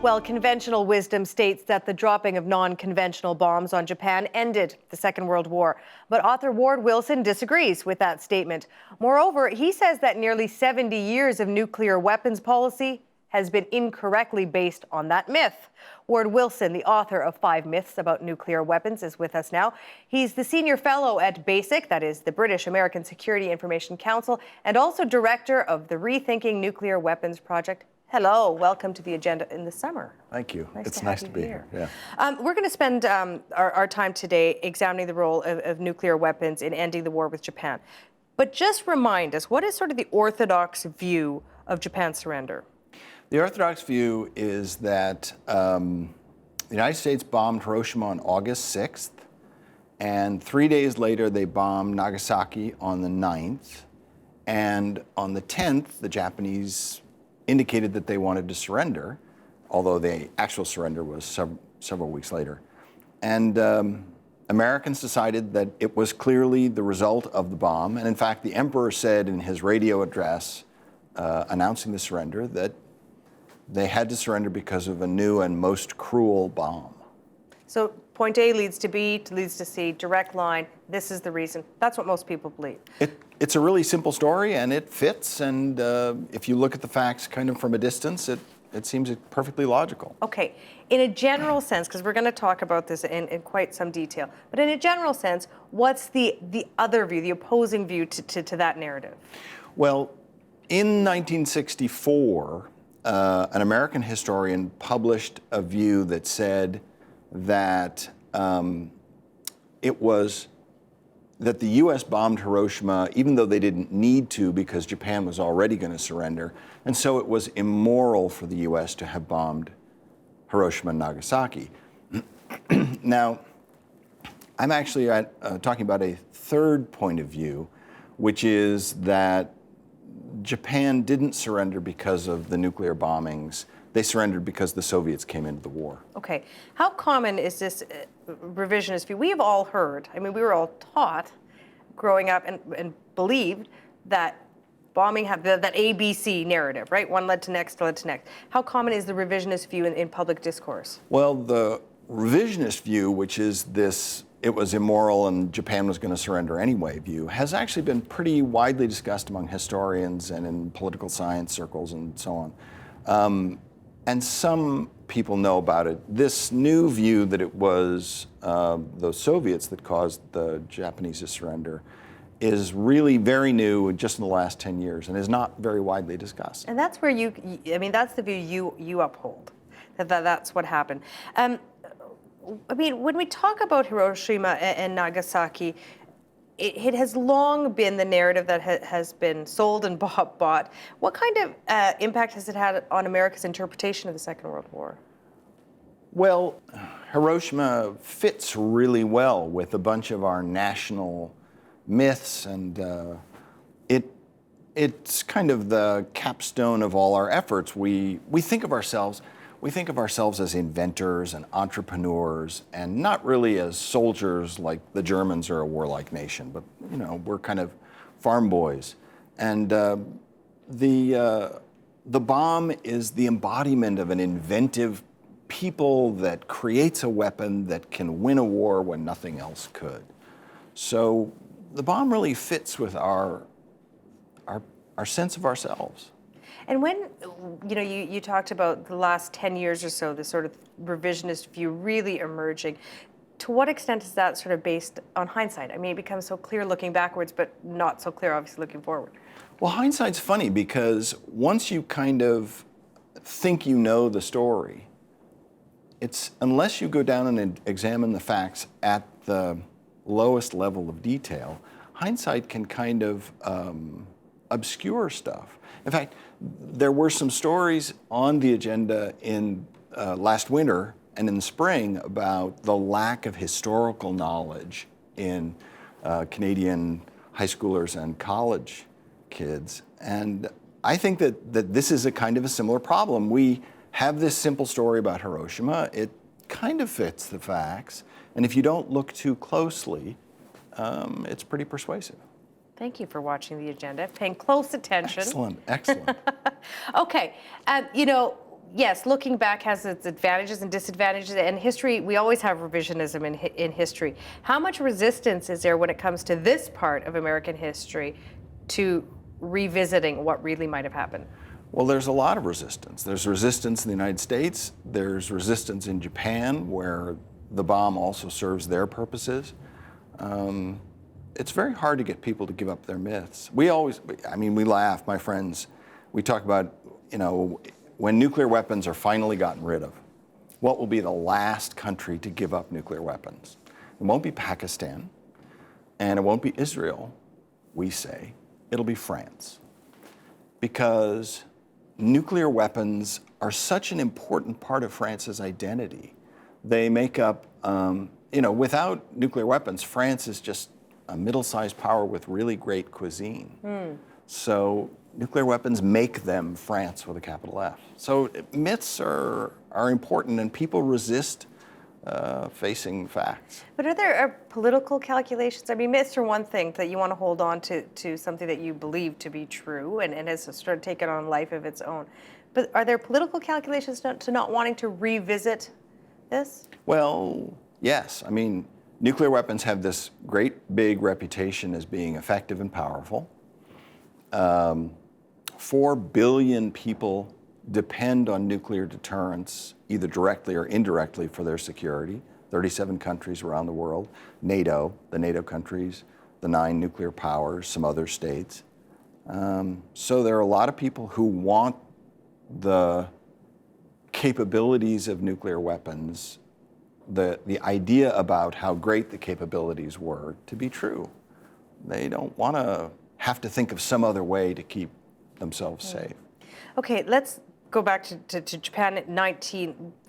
Well, conventional wisdom states that the dropping of non-conventional bombs on Japan ended the Second World War. But author Ward Wilson disagrees with that statement. Moreover, he says that nearly 70 years of nuclear weapons policy has been incorrectly based on that myth. Ward Wilson, the author of 5 Myths About Nuclear Weapons, is with us now. He's the senior fellow at BASIC, that is the British American Security Information Council, and also director of the Rethinking Nuclear Weapons Project. Hello, welcome to the agenda in the summer. Thank you. It's nice to be here. Yeah. We're going to spend our time today examining the role of nuclear weapons in ending the war with Japan. But just remind us, what is sort of the orthodox view of Japan's surrender? The orthodox view is that the United States bombed Hiroshima on August 6th, and 3 days later they bombed Nagasaki on the 9th, and on the 10th the Japanese indicated that they wanted to surrender, although the actual surrender was several weeks later. And Americans decided that it was clearly the result of the bomb. And in fact, the emperor said in his radio address announcing the surrender that they had to surrender because of a new and most cruel bomb. So point A leads to B, leads to C, direct line, this is the reason. That's what most people believe. It's a really simple story, and it fits, and if you look at the facts kind of from a distance, it seems perfectly logical. Okay, in a general sense, because we're going to talk about this in quite some detail, but in a general sense, what's the other view, the opposing view to that narrative? Well, in 1964, an American historian published a view that said that that the U.S. bombed Hiroshima even though they didn't need to because Japan was already going to surrender, and so it was immoral for the U.S. to have bombed Hiroshima and Nagasaki. Now, I'm actually talking about a third point of view, which is that Japan didn't surrender because of the nuclear bombings. They surrendered because the Soviets came into the war. Okay. How common is this revisionist view? We have all heard, I mean, we were all taught growing up and believed that bombing had that ABC narrative, right? One led to next, led to next. How common is the revisionist view in public discourse? Well, the revisionist view, which is this, it was immoral and Japan was going to surrender anyway view, has actually been pretty widely discussed among historians and in political science circles and so on. And some people know about it. This new view that it was the Soviets that caused the Japanese to surrender is really very new, just in the last 10 years, and is not very widely discussed. And that's where I mean, that's the view you uphold, that's what happened. I mean, when we talk about Hiroshima and Nagasaki, it has long been the narrative that has been sold and bought. What kind of impact has it had on America's interpretation of the Second World War? Well, Hiroshima fits really well with a bunch of our national myths, and it's kind of the capstone of all our efforts. We think of ourselves as inventors and entrepreneurs, and not really as soldiers like the Germans are a warlike nation, but we're kind of farm boys. And the bomb is the embodiment of an inventive people that creates a weapon that can win a war when nothing else could. So the bomb really fits with our sense of ourselves. And when, you talked about the last 10 years or so, this sort of revisionist view really emerging, to what extent is that sort of based on hindsight? I mean, it becomes so clear looking backwards, but not so clear, obviously, looking forward. Well, hindsight's funny because once you kind of think you know the story, unless you go down and examine the facts at the lowest level of detail, hindsight can kind of obscure stuff. In fact, there were some stories on the agenda in last winter and in the spring about the lack of historical knowledge in Canadian high schoolers and college kids. And I think that this is a kind of a similar problem. We have this simple story about Hiroshima. It kind of fits the facts. And if you don't look too closely, it's pretty persuasive. Thank you for watching the agenda, paying close attention. Excellent, excellent. Okay, yes, looking back has its advantages and disadvantages, and history, we always have revisionism in history. How much resistance is there when it comes to this part of American history to revisiting what really might have happened? Well, there's a lot of resistance. There's resistance in the United States. There's resistance in Japan, where the bomb also serves their purposes. It's very hard to get people to give up their myths. We laugh, my friends. We talk about, when nuclear weapons are finally gotten rid of, what will be the last country to give up nuclear weapons? It won't be Pakistan, and it won't be Israel, we say. It'll be France. Because nuclear weapons are such an important part of France's identity. They make up, without nuclear weapons, France is just a middle-sized power with really great cuisine. So nuclear weapons make them France with a capital F. So myths are important, and people resist facing facts. But are there political calculations? I mean, myths are one thing that you want to hold on to something that you believe to be true and has sort of taken on life of its own. But are there political calculations to not wanting to revisit this? Well, yes. I mean, nuclear weapons have this great big reputation as being effective and powerful. 4 billion people depend on nuclear deterrence, either directly or indirectly, for their security. 37 countries around the world, NATO, the NATO countries, the 9 nuclear powers, some other states. So there are a lot of people who want the capabilities of nuclear weapons, the idea about how great the capabilities were, to be true. They don't want to have to think of some other way to keep themselves safe. Okay, let's go back to Japan at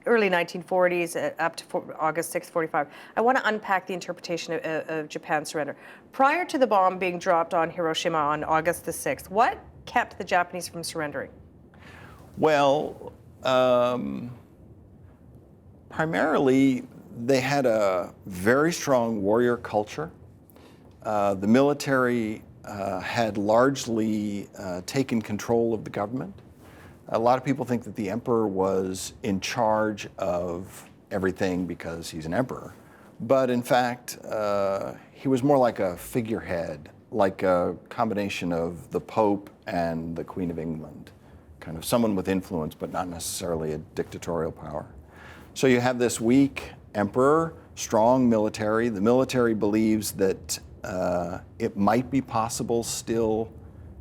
early 1940s up to August 6, 45. I want to unpack the interpretation of Japan's surrender. Prior to the bomb being dropped on Hiroshima on August the 6th, what kept the Japanese from surrendering? Well, primarily they had a very strong warrior culture. The military had largely taken control of the government. A lot of people think that the emperor was in charge of everything because he's an emperor. But in fact, he was more like a figurehead, like a combination of the Pope and the Queen of England, kind of someone with influence, but not necessarily a dictatorial power. So you have this weak emperor, strong military. The military believes that it might be possible still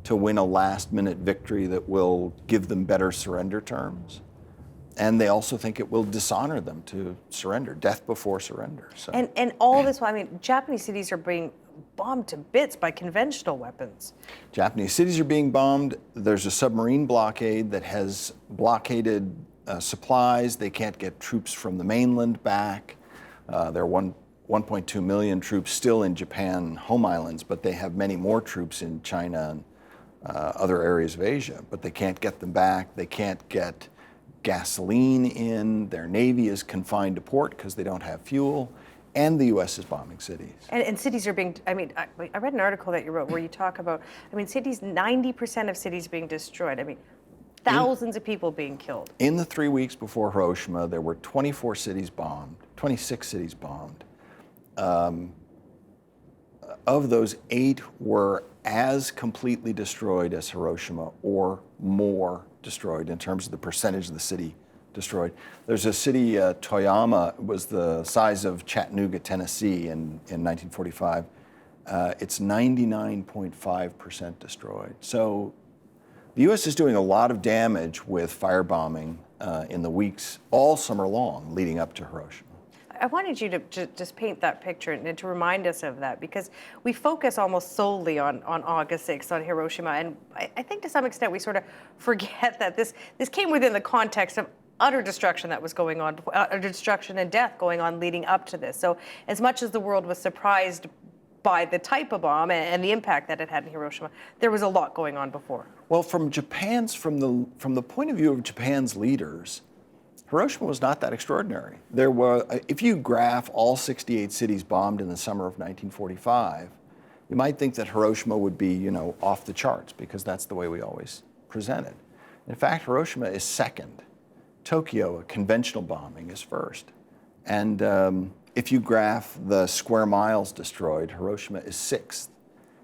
to win a last-minute victory that will give them better surrender terms. And they also think it will dishonor them to surrender, death before surrender. So. And all this while, I mean, Japanese cities are being bombed to bits by conventional weapons. Japanese cities are being bombed. There's a submarine blockade that has blockaded supplies. They can't get troops from the mainland back. There are 1.2 million troops still in Japan home islands, but they have many more troops in China and other areas of Asia, but they can't get them back. They can't get gasoline in. Their navy is confined to port because they don't have fuel, and the U.S. is bombing cities. And cities are being, I mean, I read an article that you wrote where you talk about, I mean, cities, 90% of cities being destroyed. I mean, thousands of people being killed. In the 3 weeks before Hiroshima, there were 24 cities bombed, 26 cities bombed. Of those, 8 were as completely destroyed as Hiroshima, or more destroyed in terms of the percentage of the city destroyed. There's a city, Toyama, was the size of Chattanooga, Tennessee in 1945. It's 99.5% destroyed. So the U.S. is doing a lot of damage with firebombing in the weeks all summer long leading up to Hiroshima. I wanted you to just paint that picture and to remind us of that, because we focus almost solely on August 6th, on Hiroshima, and I think to some extent we sort of forget that this came within the context of utter destruction that was going on, utter destruction and death going on leading up to this. So as much as the world was surprised by the type of bomb and the impact that it had in Hiroshima, there was a lot going on before. Well, from the point of view of Japan's leaders, Hiroshima was not that extraordinary. There were, if you graph all 68 cities bombed in the summer of 1945, you might think that Hiroshima would be, off the charts, because that's the way we always present it. In fact, Hiroshima is second Tokyo, a conventional bombing, is first. And if you graph the square miles destroyed, Hiroshima is 6th.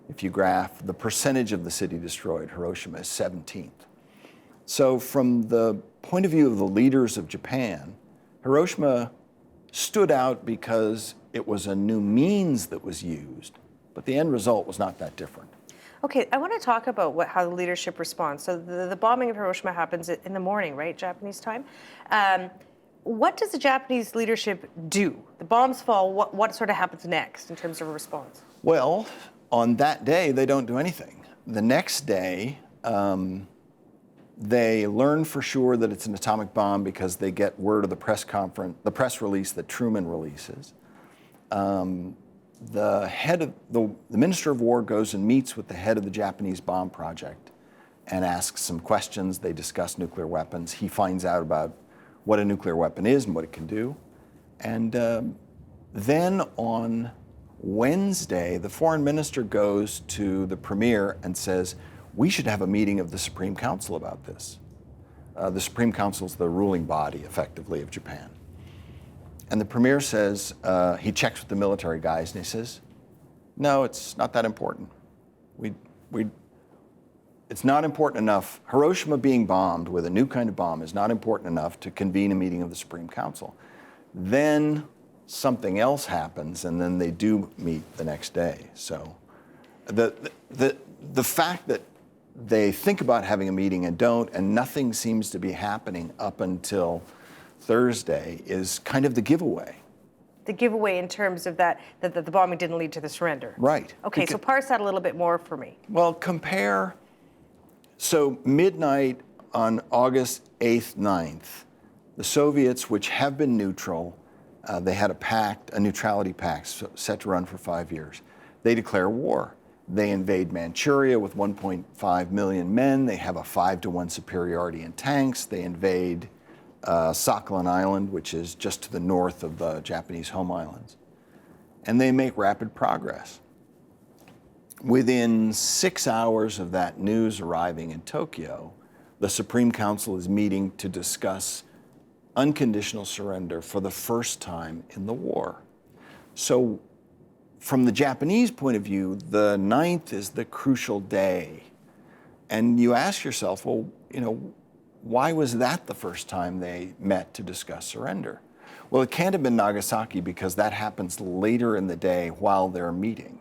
If you graph the percentage of the city destroyed, Hiroshima is 17th. So from the point of view of the leaders of Japan, Hiroshima stood out because it was a new means that was used, but the end result was not that different. Okay, I want to talk about how the leadership responds. So the bombing of Hiroshima happens in the morning, right, Japanese time? What does the Japanese leadership do? The bombs fall, what sort of happens next in terms of a response? Well, on that day, they don't do anything. The next day, they learn for sure that it's an atomic bomb because they get word of the press release that Truman releases. The head of the Minister of War goes and meets with the head of the Japanese bomb project and asks some questions. They discuss nuclear weapons. He finds out about what a nuclear weapon is and what it can do. And then on Wednesday, the foreign minister goes to the premier and says, we should have a meeting of the Supreme Council about this. The Supreme Council is the ruling body, effectively, of Japan. And the premier says, he checks with the military guys and he says, no, it's not that important. It's not important enough. Hiroshima being bombed with a new kind of bomb is not important enough to convene a meeting of the Supreme Council. Then something else happens, and then they do meet the next day. So the fact that they think about having a meeting and don't, and nothing seems to be happening up until Thursday is kind of the giveaway. The giveaway in terms of that the bombing didn't lead to the surrender. Right. Okay, so parse that a little bit more for me. Well, so midnight on August 8th, 9th, the Soviets, which have been neutral, they had a neutrality pact set to run for 5 years. They declare war. They invade Manchuria with 1.5 million men. They have a 5-to-1 superiority in tanks. They invade Sakhalin Island, which is just to the north of the Japanese home islands. And they make rapid progress. Within 6 hours of that news arriving in Tokyo, the Supreme Council is meeting to discuss unconditional surrender for the first time in the war. So from the Japanese point of view, the 9th is the crucial day. And you ask yourself, well, why was that the first time they met to discuss surrender? Well, it can't have been Nagasaki because that happens later in the day while they're meeting.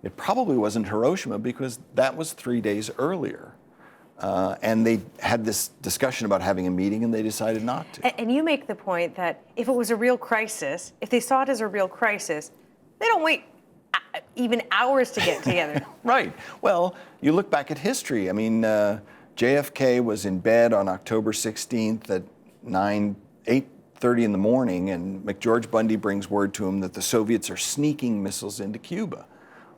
It probably wasn't Hiroshima because that was 3 days earlier. And they had this discussion about having a meeting and they decided not to. And you make the point that if it was a real crisis, if they saw it as a real crisis, they don't wait even hours to get together. Right. Well, you look back at history. I mean, JFK was in bed on October 16th at 8:30 in the morning, and McGeorge Bundy brings word to him that the Soviets are sneaking missiles into Cuba.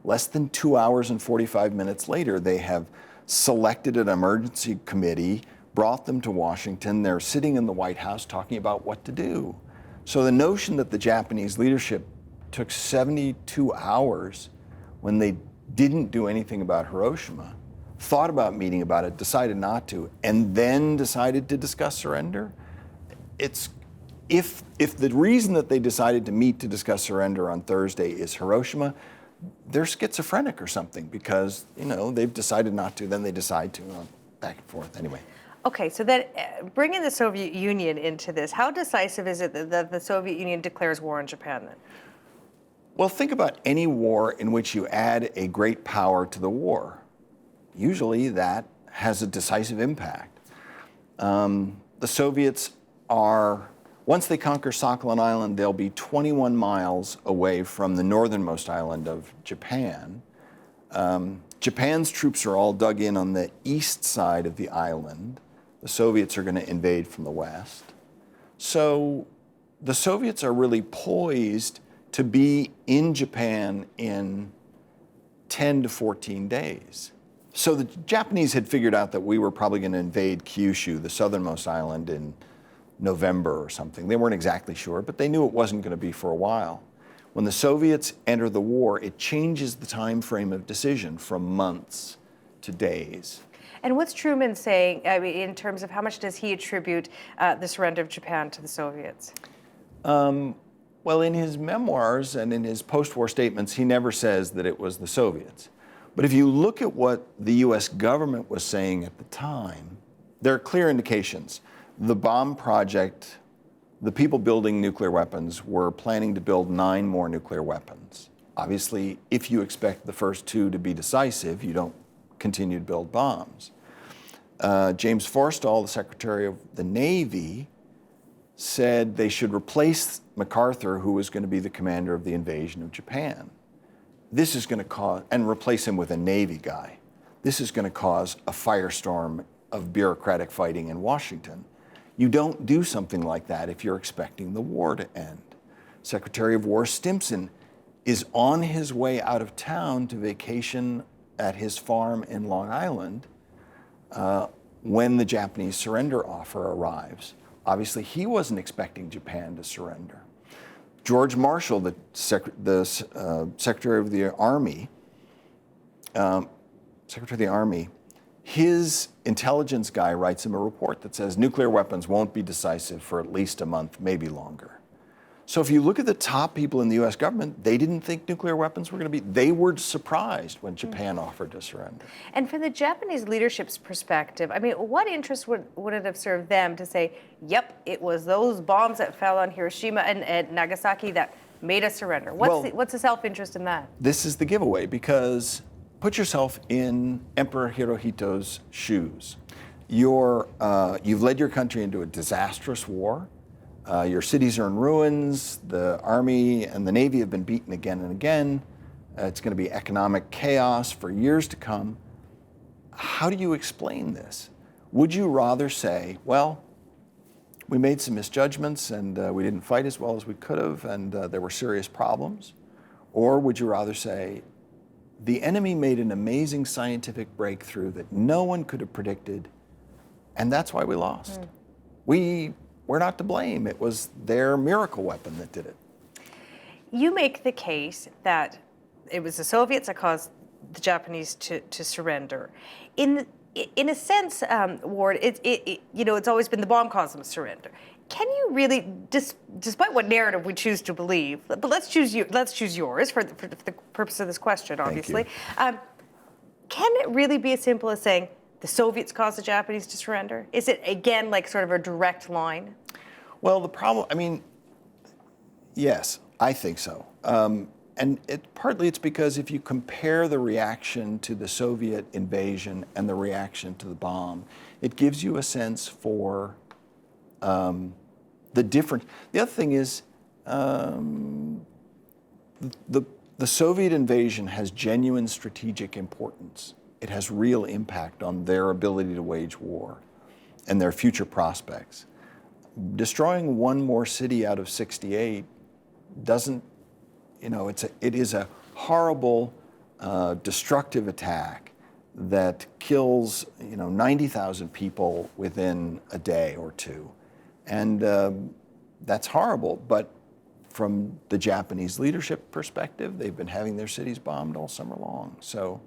Less than 2 hours and 45 minutes later, they have selected an emergency committee, brought them to Washington. They're sitting in the White House talking about what to do. So the notion that the Japanese leadership took 72 hours when they didn't do anything about Hiroshima, thought about meeting about it, decided not to, and then decided to discuss surrender, if the reason that they decided to meet to discuss surrender on Thursday is Hiroshima, they're schizophrenic or something because, they've decided not to, then they decide to, back and forth anyway. Okay, so then bringing the Soviet Union into this, how decisive is it that the Soviet Union declares war on Japan then? Well, think about any war in which you add a great power to the war. Usually that has a decisive impact. The Soviets once they conquer Sakhalin Island, they'll be 21 miles away from the northernmost island of Japan. Japan's troops are all dug in on the east side of the island. The Soviets are going to invade from the west. So the Soviets are really poised to be in Japan in 10 to 14 days. So the Japanese had figured out that we were probably going to invade Kyushu, the southernmost island, in November or something. They weren't exactly sure, but they knew it wasn't going to be for a while. When the Soviets enter the war, it changes the time frame of decision from months to days. And what's Truman saying, I mean, in terms of how much does he attribute the surrender of Japan to the Soviets? Well, in his memoirs and in his post-war statements, he never says that it was the Soviets. But if you look at what the US government was saying at the time, there are clear indications. The bomb project, the people building nuclear weapons were planning to build 9 more nuclear weapons. Obviously, if you expect the first 2 to be decisive, you don't continue to build bombs. James Forstall, the Secretary of the Navy, said they should replace MacArthur, who was going to be the commander of the invasion of Japan. This is going to cause, and replace him with a Navy guy. This is going to cause a firestorm of bureaucratic fighting in Washington. You don't do something like that if you're expecting the war to end. Secretary of War Stimson is on his way out of town to vacation at his farm in Long Island when the Japanese surrender offer arrives. Obviously, he wasn't expecting Japan to surrender. George Marshall, the Secretary of the Army, his intelligence guy writes him a report that says nuclear weapons won't be decisive for at least a month, maybe longer. So if you look at the top people in the US government, they didn't think nuclear weapons were going to be, they were surprised when Japan offered to surrender. And from the Japanese leadership's perspective, I mean, what interest would it have served them to say, yep, it was those bombs that fell on Hiroshima and Nagasaki that made us surrender? What's the self-interest in that? This is the giveaway, because put yourself in Emperor Hirohito's shoes. You've led your country into a disastrous war. Your cities are in ruins. The Army and the Navy have been beaten again and again. It's going to be economic chaos for years to come. How do you explain this? Would you rather say, well, we made some misjudgments and we didn't fight as well as we could have and there were serious problems? Or would you rather say, the enemy made an amazing scientific breakthrough that no one could have predicted, and that's why we lost? We're not to blame. It was their miracle weapon that did it. You make the case that it was the Soviets that caused the Japanese to surrender. In a sense, Ward, it's always been the bomb caused them to surrender. Can you really, despite what narrative we choose to believe, but let's choose yours for the purpose of this question, obviously. Can it really be as simple as saying the Soviets caused the Japanese to surrender? Is it, again, like sort of a direct line? Well, the problem, I mean, yes, I think so. And partly it's because if you compare the reaction to the Soviet invasion and the reaction to the bomb, it gives you a sense for the difference. The other thing is the Soviet invasion has genuine strategic importance. It has real impact on their ability to wage war and their future prospects. Destroying one more city out of 68 doesn't, it is a horrible, destructive attack that kills, 90,000 people within a day or two. And that's horrible, but from the Japanese leadership perspective, they've been having their cities bombed all summer long. So,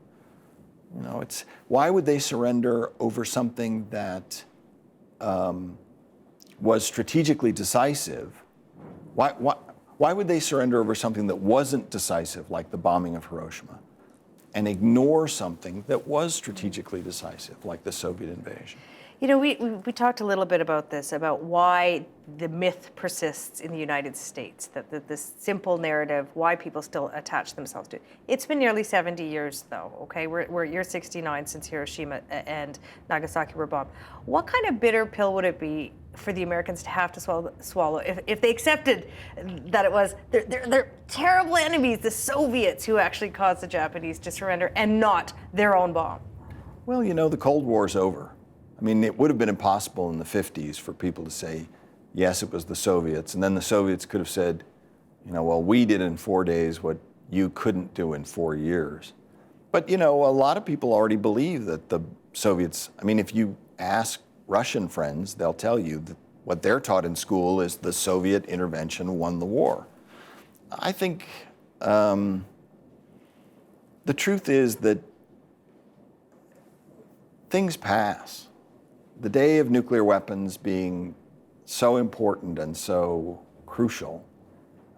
why would they surrender over something that was strategically decisive? Why would they surrender over something that wasn't decisive, like the bombing of Hiroshima, and ignore something that was strategically decisive, like the Soviet invasion? We talked a little bit about this, about why the myth persists in the United States, that this simple narrative, why people still attach themselves to it. It's been nearly 70 years, though, okay? We're year 69 since Hiroshima and Nagasaki were bombed. What kind of bitter pill would it be for the Americans to have to swallow if they accepted that it was their terrible enemies, the Soviets, who actually caused the Japanese to surrender and not their own bomb? Well, the Cold War's over. I mean, it would have been impossible in the 50s for people to say, yes, it was the Soviets. And then the Soviets could have said, well, we did in 4 days what you couldn't do in 4 years. But, a lot of people already believe that the Soviets, I mean, if you ask Russian friends, they'll tell you that what they're taught in school is the Soviet intervention won the war. I think the truth is that things pass. The day of nuclear weapons being so important and so crucial,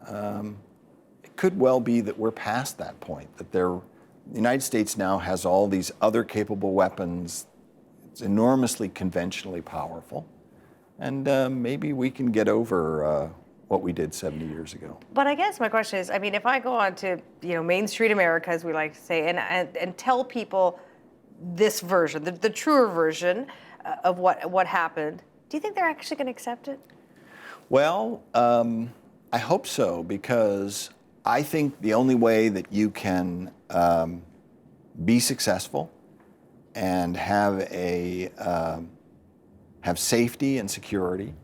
it could well be that we're past that point, that the United States now has all these other capable weapons. It's enormously conventionally powerful, and maybe we can get over what we did 70 years ago. But I guess my question is, I mean, if I go on to, Main Street America, as we like to say, and tell people this version, the truer version of what happened, do you think they're actually going to accept it? Well, I hope so, because I think the only way that you can be successful and have safety and security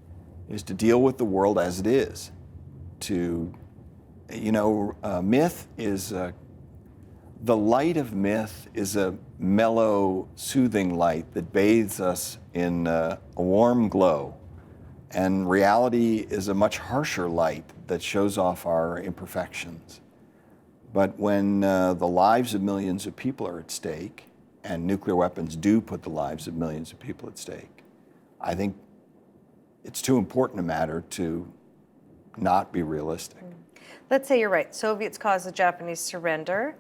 is to deal with the world as it is. Myth is the light of myth is a mellow, soothing light that bathes us in a warm glow. And reality is a much harsher light that shows off our imperfections. But when the lives of millions of people are at stake, and nuclear weapons do put the lives of millions of people at stake, I think it's too important a matter to not be realistic. Let's say you're right. Soviets caused the Japanese surrender.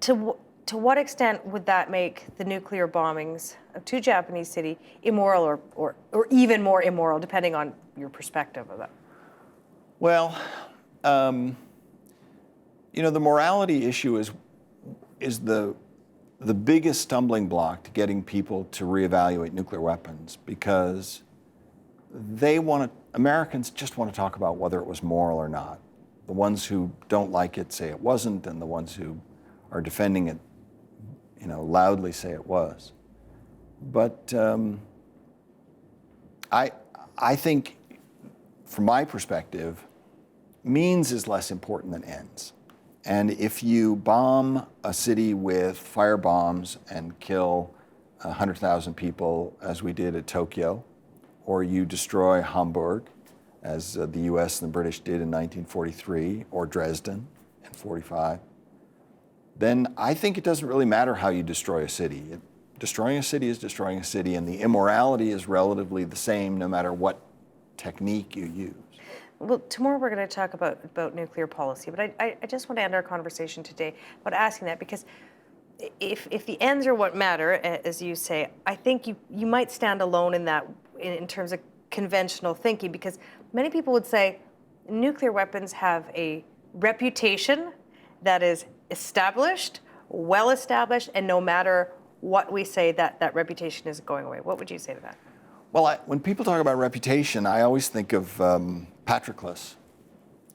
To what extent would that make the nuclear bombings of two Japanese cities immoral or even more immoral, depending on your perspective of that? Well, the morality issue is the biggest stumbling block to getting people to reevaluate nuclear weapons, because Americans just want to talk about whether it was moral or not. The ones who don't like it say it wasn't, and the ones who are defending it, loudly say it was. But I think, from my perspective, means is less important than ends. And if you bomb a city with fire bombs and kill 100,000 people, as we did at Tokyo, or you destroy Hamburg, as the US and the British did in 1943, or Dresden in 45, then I think it doesn't really matter how you destroy a city. Destroying a city is destroying a city, and the immorality is relatively the same no matter what technique you use. Well, tomorrow we're going to talk about nuclear policy, but I just want to end our conversation today about asking that, because if the ends are what matter, as you say, I think you might stand alone in that in terms of conventional thinking, because many people would say nuclear weapons have a reputation that is established, well established, and no matter what we say, that reputation isn't going away. What would you say to that? Well, when people talk about reputation, I always think of Patroclus.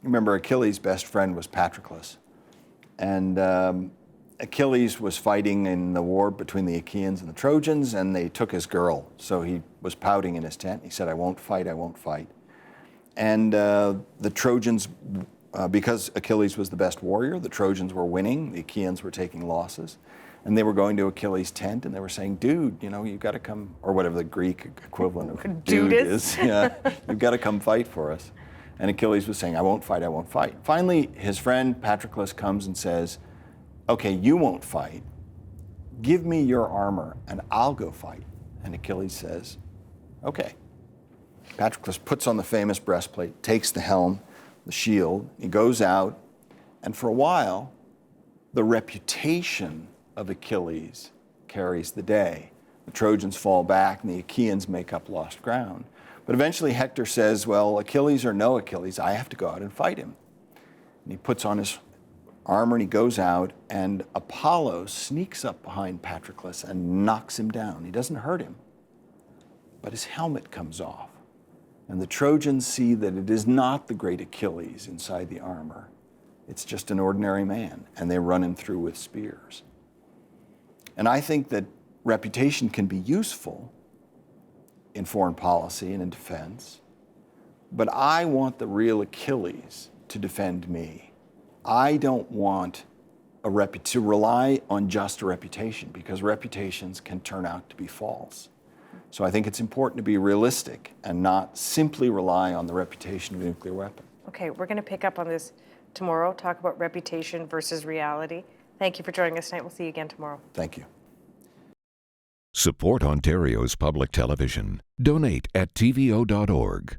Remember, Achilles' best friend was Patroclus. And Achilles was fighting in the war between the Achaeans and the Trojans, and they took his girl. So he was pouting in his tent. He said, I won't fight, I won't fight. And the Trojans, because Achilles was the best warrior, the Trojans were winning, the Achaeans were taking losses. And they were going to Achilles' tent, and they were saying, dude, you got to come, or whatever the Greek equivalent of dude is. Yeah, you've got to come fight for us. And Achilles was saying, I won't fight, I won't fight. Finally, his friend Patroclus comes and says, okay, you won't fight. Give me your armor, and I'll go fight. And Achilles says, okay. Patroclus puts on the famous breastplate, takes the helm, the shield, he goes out, and for a while, the reputation of Achilles carries the day. The Trojans fall back and the Achaeans make up lost ground. But eventually Hector says, well, Achilles or no Achilles, I have to go out and fight him. And he puts on his armor and he goes out, and Apollo sneaks up behind Patroclus and knocks him down. He doesn't hurt him, but his helmet comes off. And the Trojans see that it is not the great Achilles inside the armor. It's just an ordinary man, and they run him through with spears. And I think that reputation can be useful in foreign policy and in defense, but I want the real Achilles to defend me. I don't want to rely on just a reputation, because reputations can turn out to be false. So I think it's important to be realistic and not simply rely on the reputation of a nuclear weapon. Okay, we're going to pick up on this tomorrow, talk about reputation versus reality. Thank you for joining us tonight. We'll see you again tomorrow. Thank you. Support Ontario's public television. Donate at tvo.org.